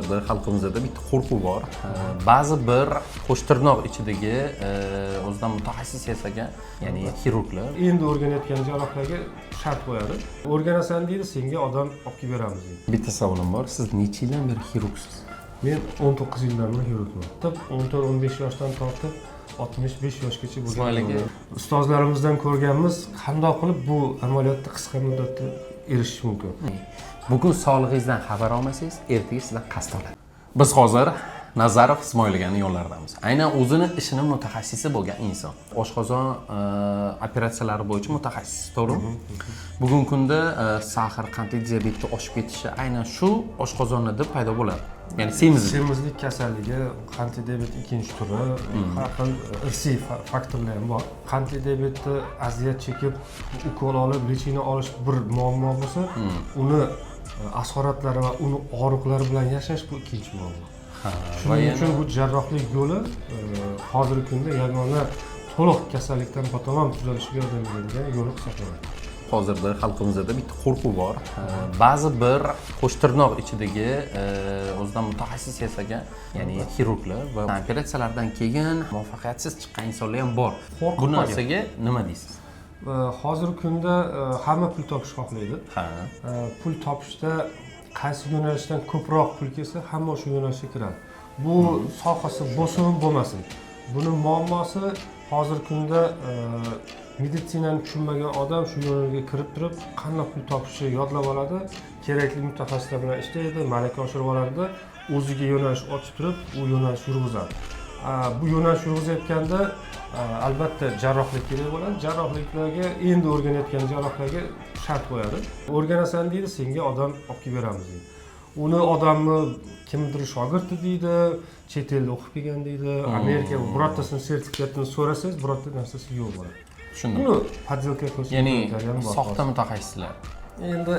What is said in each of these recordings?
Hozirda xalqimizda bitta qo'rquv bor. Ba'zi bir qo'shtirnoq ichidagi o'zidan mutaxassis yasagan, ya'ni xirurglar endi o'rganayotgan jarrohlarga shart qo'yadi. O'rganasan deydi, senga odam olib kelib beramiz deydi. bitta savolim bor. Siz necha yildan beri xirurgsiz? Men 19 yildan beri xirurgman. 14-15 yoshdan tortib 65 yoshgacha bo'lgan. Ustozlarimizdan ko'rganmiz, qanday qilib bu amaliyotni qisqa muddatda erishish mumkin. Bugun sog'lig'ingizdan xabar olmasangiz, ertaga sizdan qasd oladi. Biz hozir Nazarov Ismoilgani yo'llaridamiz. Aynan o'zini ishini mutaxassisi bo'lgan inson. Oshqozon operatsiyalari bo'yicha mutaxassis, to'g'rimi? Bugungi kunda sahr, qandli diabetni oshib ketishi aynan shu oshqozonida paydo bo'ladi. Ya'ni semizlik kasalligi, qandli diabet ikkinchi turi, har xil irsiy faktorlar ham bor. Qandli diabetda aziyat chekib, ukol olib, lechina olish bir muammo bo'lsa, uni asoratlari va uni og'riqlari bilan yashash bu ikkinchi muammo. Shuning uchun bu jarrohlik yo'li hozirgi kunda yagona to'liq kasallikdan batamom tuzalishga yordam beradigan yo'l hisoblanadi. Hozirda xalqimizda bitta qo'rquv bor. Ba'zi bir qo'shtirnoq ichidagi o'zidan mutaxassis yasagan, ya'ni xirurglar va operatsiyalardan keyin muvaffaqiyatsiz chiqqan insonlar ham bor. Bu narsaga nima deysiz? Hozirgi kunda hamma pul topishni xohlaydi. Pul topishda qaysi yo'nalishdan ko'proq pul kelsa, hamma o'sha yo'nalishga kiradi. Bu sohasi bo'lsin, bo'lmasin. Buni muammosi hozirgi kunda meditsinani tushunmagan odam shu yo'lga kirib turib, qanday pul topishni yodlab oladi, kerakli mutaxassislar bilan ishlaydi, malaka oshirib oladi, o'ziga yo'nalish ochib turib, u yo'nalish yurg'izadi. Bu yo'nalish yurg'izayotganda albatta jarrohlik kerak bo'ladi. Jarrohliklarga endi o'rganayotgan jarrohlarga shart qo'yadi. O'rganasan deydi, senga odam olib kelib beramiz deydi. Uni odamni kimdir shogirdi deydi, chet elda o'qib kelgan deydi, Amerika birortasini sertifikatini so'rasangiz, birorta narsasi yo'q bo'ladi. Tushundim. Buni poddelka ko'rsatib ya'ni soxta mutaxassislar. Endi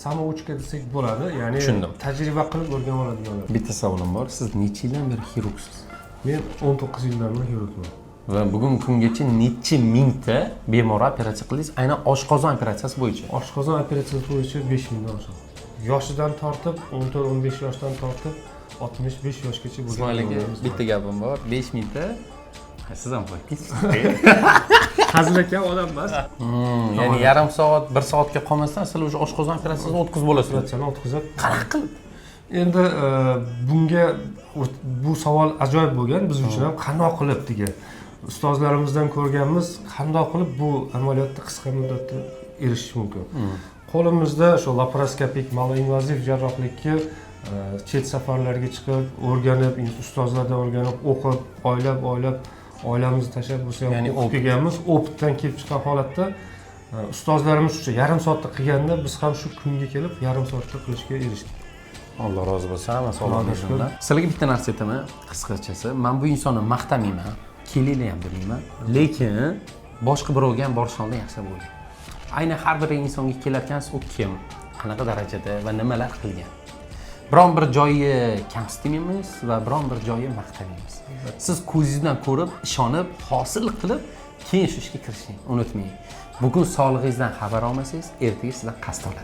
samouchka desak bo'ladi, ya'ni tajriba qilib o'rganib oladiganlar. Bitta savolim bor. Siz necha yildan beri xirurgsiz? Men 19 yildan beri xirurgman. Va bugun kungacha necha mingta bemor operatsiya qildingiz? Aynan oshqozon operatsiyasi bo'yicha. Oshqozon operatsiyasi bo'yicha 5 mingdan oshiq. Yoshidan tortib, 14-15 yoshdan tortib 65 yoshgacha bo'lgan. Ismoilga bitta gapim bor. 5 mingta siz ham qo'yibsiz. Hazil ekan odam emas. Ya'ni yarim soat, 1 soatga qolmasdan sizlar o'sha oshqozon operatsiyasini o'tkazib bo'lasiz. Operatsiyani o'tkazib. Qanaqa qilib? Endi bunga bu savol ajoyib bo'lgan biz uchun ham, qanday qilib degan. Ustozlarimizdan ko'rganmiz, qanday qilib bu amaliyotni qisqa muddatda erishish mumkin. Qo'limizda shu laparoskopik maloinvaziv jarrohlikka chet safarlarga chiqib, o'rganib, ustozlardan o'rganib, o'qib, oylab oilamizni tashlab bo'lsa ham o'qib kelganmiz. Opitdan kelib chiqqan holatda ustozlarimiz shu yarim soatda qilganda biz ham shu kunga kelib yarim soatda qilishga erishdik. Alloh rozi bo'lsin, hamma sog'lig'ingizdan. Sizlarga bitta narsa aytaman, qisqachasi. Men bu insonni maqtamayman, kelinglar ham demayman, lekin boshqa birovga ham borishinglar yaxshi bo'ladi. Aynan har bir insonga kelarkansiz, u kim, qanaqa darajada va nimalar qilgan. Biron bir joyi kamsitamaymiz va biron bir joyi maqtamaymiz. Siz ko'zingizdan ko'rib, ishonib, hosil qilib, keyin shu ishga kirishing. Unutmang. Bugun sog'lig'ingizdan xabar olmasangiz, ertaga sizdan qasd oladi.